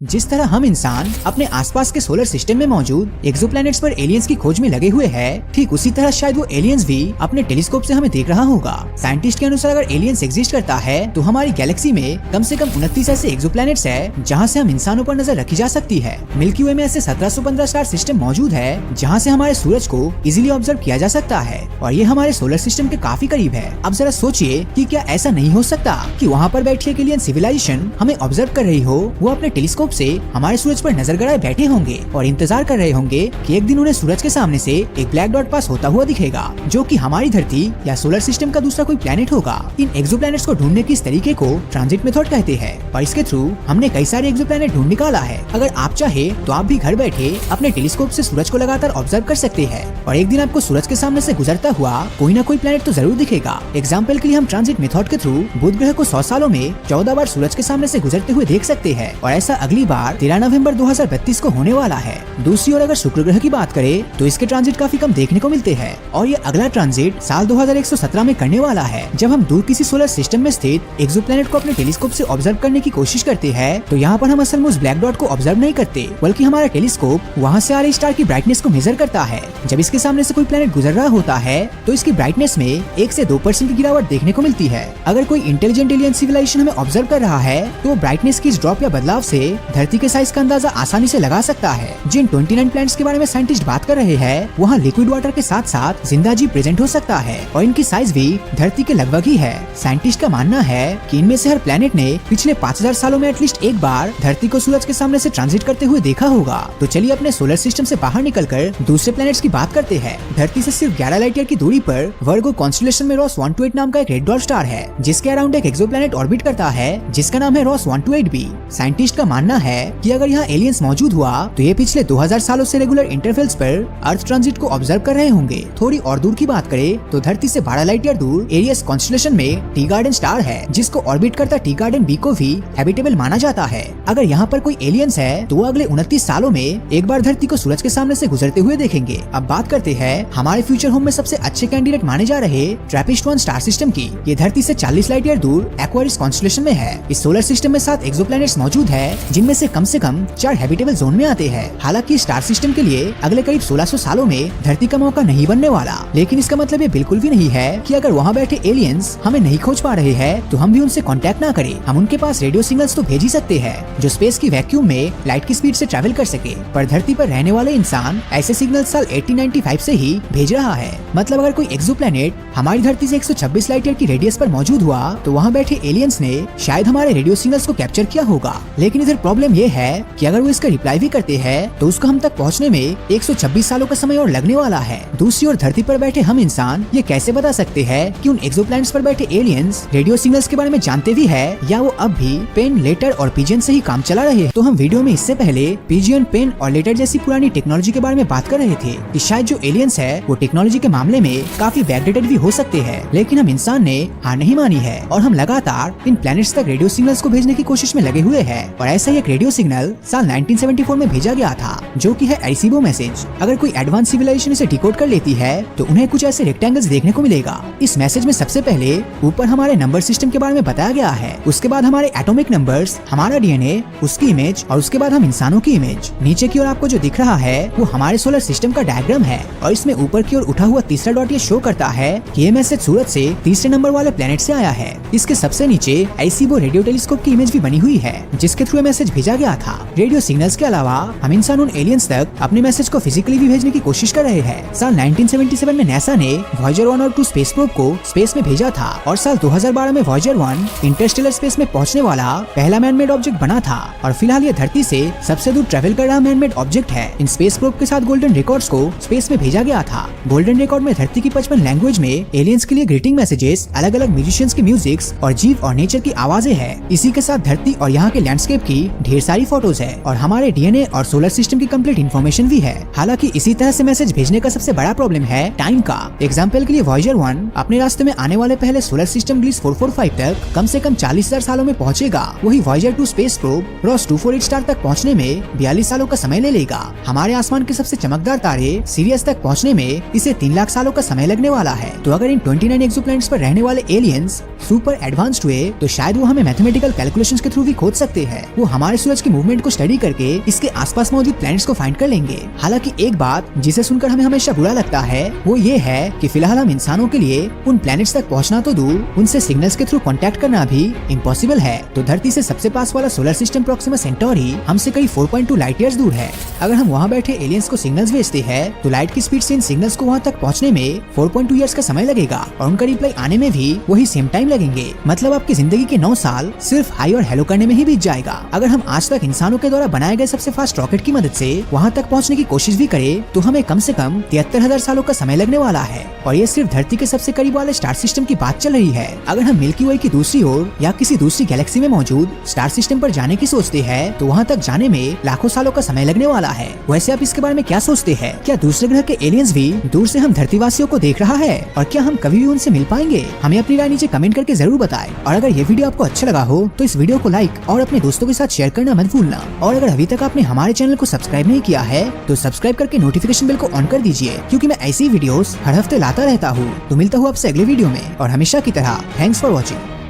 जिस तरह हम इंसान अपने आसपास के सोलर सिस्टम में मौजूद एक्सोप्लैनेट्स पर एलियंस की खोज में लगे हुए हैं, ठीक उसी तरह शायद वो एलियंस भी अपने टेलीस्कोप से हमें देख रहा होगा। साइंटिस्ट के अनुसार अगर एलियंस एग्जिस्ट करता है तो हमारी गैलेक्सी में कम से कम 29 ऐसे एक्सोप्लैनेट्स है जहाँ से हम इंसानों पर नजर रखी जा सकती है। मिल्की वे में ऐसे 1715 स्टार सिस्टम मौजूद है जहाँ से हमारे सूरज को इजीली ऑब्जर्व किया जा सकता है और ये हमारे सोलर सिस्टम के काफी करीब है। अब जरा सोचिए कि क्या ऐसा नहीं हो सकता कि वहाँ पर बैठी एक एलियन सिविलाइजेशन हमें ऑब्जर्व कर रही हो, वो अपने टेलीस्कोप से हमारे सूरज पर नजर गड़ाए बैठे होंगे और इंतजार कर रहे होंगे कि एक दिन उन्हें सूरज के सामने से एक ब्लैक डॉट पास होता हुआ दिखेगा जो कि हमारी धरती या सोलर सिस्टम का दूसरा कोई प्लेनेट होगा। इन एक्सोप्लैनेट्स को ढूंढने की इस तरीके को ट्रांजिट मेथड कहते हैं और इसके थ्रू हमने कई सारे एक्सोप्लैनेट ढूंढ निकाला है। अगर आप चाहे तो आप भी घर बैठे अपने टेलीस्कोप से सूरज को लगातार ऑब्जर्व कर सकते हैं और एक दिन आपको सूरज के सामने से गुजरता हुआ कोई ना कोई प्लेनेट तो जरूर दिखेगा। एग्जाम्पल के लिए हम ट्रांजिट मेथड के थ्रू बुध ग्रह को 100 सालों में 14 बार सूरज के सामने से गुजरते हुए देख सकते हैं और ऐसा अगली बार 13 नवंबर 2032 को होने वाला है। दूसरी ओर अगर शुक्र ग्रह की बात करें तो इसके ट्रांजिट काफी कम देखने को मिलते हैं और ये अगला ट्रांजिट साल 2117 में करने वाला है। जब हम दूर किसी सोलर सिस्टम में स्थित एक्सोप्लैनेट को अपने टेलीस्कोप से ऑब्जर्व करने की कोशिश करते हैं तो यहाँ पर हम असल में उस ब्लैक डॉट को ऑब्जर्व नहीं करते, बल्कि हमारा टेलीस्कोप वहाँ से आ रही स्टार की ब्राइटनेस को मेजर करता है। जब इसके सामने से कोई प्लेनेट गुजर रहा होता है तो इसकी ब्राइटनेस में 1 से 2% की गिरावट देखने को मिलती है। अगर कोई इंटेलिजेंट एलियन सिविलाइजेशन हमें ऑब्जर्व कर रहा है तो ब्राइटनेस की इस ड्रॉप या बदलाव से धरती के साइज का अंदाजा आसानी से लगा सकता है। जिन 29 प्लैनेट्स के बारे में साइंटिस्ट बात कर रहे हैं वहाँ लिक्विड वाटर के साथ साथ जिंदा जीव प्रेजेंट हो सकता है और इनकी साइज भी धरती के लगभग ही है। साइंटिस्ट का मानना है कि इनमें से हर प्लेनेट ने पिछले 5000 सालों में एटलीस्ट एक बार धरती को सूरज के सामने से ट्रांजिट करते हुए देखा होगा। तो चलिए अपने सोलर सिस्टम से बाहर निकलकर दूसरे प्लैनेट्स की बात करते हैं। धरती से सिर्फ 11 लाइट ईयर की दूरी पर वर्गो कॉन्स्टेलेशन में रॉस 128 नाम का एक रेड डॉर्फ स्टार है जिसके अराउंड एक एक्सोप्लैनेट ऑर्बिट करता है जिसका नाम है रॉस 128b। साइंटिस्ट का मानना है कि अगर यहाँ एलियंस मौजूद हुआ तो ये पिछले 2000 सालों से रेगुलर इंटरवल्स पर अर्थ ट्रांजिट को ऑब्जर्व कर रहे होंगे। थोड़ी और दूर की बात करें तो धरती से 12 लाइट ईयर दूर एरियस कॉन्स्टेलेशन में टी गार्डन स्टार है जिसको ऑर्बिट करता टी गार्डन बी को भी हैबिटेबल माना जाता है। अगर यहाँ पर कोई एलियंस है तो वो अगले 29 सालों में एक बार धरती को सूरज के सामने से गुजरते हुए देखेंगे। अब बात करते हैं हमारे फ्यूचर होम में सबसे अच्छे कैंडिडेट माने जा रहे ट्रैपिस्ट-1 स्टार सिस्टम की। ये धरती से 40 लाइट ईयर दूर एक्वारिस कॉन्स्टेलेशन में है। इस सोलर सिस्टम में 7 एक्सोप्लैनेट्स मौजूद है जिनमें से कम 4 हैबिटेबल जोन में आते हैं। हालांकि स्टार सिस्टम के लिए अगले करीब 1600 सालों में धरती का मौका नहीं बनने वाला, लेकिन इसका मतलब ये बिल्कुल भी नहीं है कि अगर वहाँ बैठे एलियंस हमें नहीं खोज पा रहे हैं तो हम भी उनसे कांटेक्ट ना करें। हम उनके पास रेडियो सिग्नल्स तो भेज ही सकते हैं जो स्पेस की वैक्यूम में लाइट की स्पीड से ट्रैवल कर सके, पर धरती पर रहने वाले इंसान ऐसे सिग्नल साल 1895 से ही भेज रहा है। मतलब अगर कोई एक्सोप्लैनेट हमारी धरती से 126 लाइट ईयर की रेडियस पर मौजूद हुआ तो वहाँ बैठे एलियंस ने शायद हमारे रेडियो सिग्नल्स को कैप्चर किया होगा। लेकिन इधर प्रॉब्लम ये है कि अगर वो इसका रिप्लाई भी करते हैं तो उसको हम तक पहुँचने में 126 सालों का समय और लगने वाला है। दूसरी ओर धरती पर बैठे हम इंसान ये कैसे बता सकते हैं कि उन एक्सोप्लैनेट्स पर बैठे एलियंस रेडियो सिग्नल्स के बारे में जानते भी है या वो अब भी पेन, लेटर और पिजन से ही काम चला रहे हैं। तो हम वीडियो में इससे पहले पिजन, पेन और लेटर जैसी पुरानी टेक्नोलॉजी के बारे में बात कर रहे थे कि शायद जो एलियंस है वो टेक्नोलॉजी के मामले में काफी बैकडेटेड भी हो सकते हैं। लेकिन हम इंसान ने हार नहीं मानी है और हम लगातार इन प्लैनेट्स तक रेडियो सिग्नल्स को भेजने की कोशिश में लगे हुए हैं। और ऐसा ही एक रेडियो सिग्नल साल 1974 में भेजा गया था जो कि है एरेसीबो मैसेज। अगर कोई एडवांस सिविलाइजेशन इसे डिकोड कर लेती है तो उन्हें कुछ ऐसे रेक्टेंगल्स देखने को मिलेगा। इस मैसेज में सबसे पहले ऊपर हमारे नंबर सिस्टम के बारे में बताया गया है, उसके बाद हमारे एटॉमिक नंबर्स, हमारा डीएनए, उसकी इमेज और उसके बाद हम इंसानों की इमेज। नीचे की ओर आपको जो दिख रहा है वो हमारे सोलर सिस्टम का डायग्राम है और इसमें ऊपर की ओर उठा हुआ तीसरा डॉट ये शो करता है कि ये मैसेज सूरज से तीसरे नंबर वाले प्लेनेट से आया है। इसके सबसे नीचे एरेसीबो रेडियो टेलीस्कोप की इमेज भी बनी हुई है जिसके थ्रू मैसेज भेजा गया था। रेडियो सिग्नल्स के अलावा हम इंसान उन एलियंस तक अपने मैसेज को फिजिकली भी भेजने की कोशिश कर रहे हैं। साल 1977 में नासा ने वॉयेजर 1 और 2 स्पेस प्रोब को स्पेस में भेजा था और साल 2012 में वॉयेजर 1 इंटरस्टेलर स्पेस में पहुंचने वाला पहला मैनमेड ऑब्जेक्ट बना था और फिलहाल ये धरती से सबसे दूर ट्रेवल कर रहा मैनमेड ऑब्जेक्ट है। इन स्पेस प्रोब के साथ गोल्डन रिकॉर्ड्स को स्पेस में भेजा गया था। गोल्डन रिकॉर्ड में धरती की 55 लैंग्वेज में एलियंस के लिए ग्रीटिंग मैसेजेस, अलग अलग म्यूजिशियंस की म्यूजिक्स और जीव और नेचर की आवाजें हैं। इसी के साथ धरती और यहाँ के लैंडस्केप की ढेर सारी फोटोज है और हमारे डीएनए और सोलर सिस्टम की कंप्लीट इन्फॉर्मेशन भी है। हालांकि इसी तरह से मैसेज भेजने का सबसे बड़ा प्रॉब्लम है टाइम का। एग्जाम्पल के लिए वॉयेजर 1 अपने रास्ते में आने वाले पहले सोलर सिस्टम ग्लिस 445 तक कम से कम 40,000 सालों में पहुंचेगा। वही Voyager 2 space probe Ross 248 star तक पहुंचने में 42 सालों का समय ले लेगा। हमारे आसमान के सबसे चमकदार तारे सीरियस तक पहुंचने में इसे 3 लाख सालों का समय लगने वाला है। तो अगर इन 29 एक्सोप्लैनेट्स पर रहने वाले एलियंस सुपर एडवांस्ड हुए तो शायद वो हमें मैथमेटिकल कैलकुलेशंस के थ्रू भी खोज सकते हैं। वो हमारे हमारे सूरज की मूवमेंट को स्टडी करके इसके आसपास मौजूद प्लैनेट्स को फाइंड कर लेंगे। हालांकि एक बात जिसे सुनकर हमें हमेशा बुरा लगता है वो ये है कि फिलहाल हम इंसानों के लिए उन प्लैनेट्स तक पहुंचना तो दूर, उनसे सिग्नल्स के थ्रू कांटेक्ट करना भी इम्पॉसिबल है। तो धरती से सबसे पास वाला सोलर सिस्टम प्रोक्सिमा सेंटोरी हमसे करीब 4.2 लाइट ईयर्स दूर है। अगर हम वहाँ बैठे एलियंस को सिग्नल्स भेजते हैं तो लाइट की स्पीड से इन सिग्नल्स को वहाँ तक पहुँचने में 4.2 ईयर्स का समय लगेगा और उनका रिप्लाई आने में भी वही सेम टाइम लगेंगे। मतलब आपकी जिंदगी के 9 साल सिर्फ हाई और हेलो करने में ही बीत जाएगा। अगर हम आज तक इंसानों के द्वारा बनाए गए सबसे फास्ट रॉकेट की मदद से वहाँ तक पहुँचने की कोशिश भी करें तो हमें कम से कम 73,000 सालों का समय लगने वाला है। और ये सिर्फ धरती के सबसे करीब वाले स्टार सिस्टम की बात चल रही है। अगर हम मिल्की वे की दूसरी ओर या किसी दूसरी गैलेक्सी में मौजूद स्टार सिस्टम पर जाने की सोचते हैं तो वहाँ तक जाने में लाखों सालों का समय लगने वाला है। वैसे आप इसके बारे में क्या सोचते हैं? क्या दूसरे ग्रह के एलियंस भी दूर से हम धरतीवासियों को देख रहा है और क्या हम कभी भी उनसे मिल पाएंगे? हमें अपनी राय नीचे कमेंट करके जरूर बताएं। और अगर ये वीडियो आपको अच्छा लगा हो तो इस वीडियो को लाइक और अपने दोस्तों के साथ शेयर करना मत भूलना। और अगर अभी तक आपने हमारे चैनल को सब्सक्राइब नहीं किया है तो सब्सक्राइब करके नोटिफिकेशन बेल को ऑन कर दीजिए, क्योंकि मैं ऐसी वीडियोस हर हफ्ते लाता रहता हूँ। तो मिलता हूँ आपसे अगले वीडियो में और हमेशा की तरह थैंक्स फॉर वॉचिंग।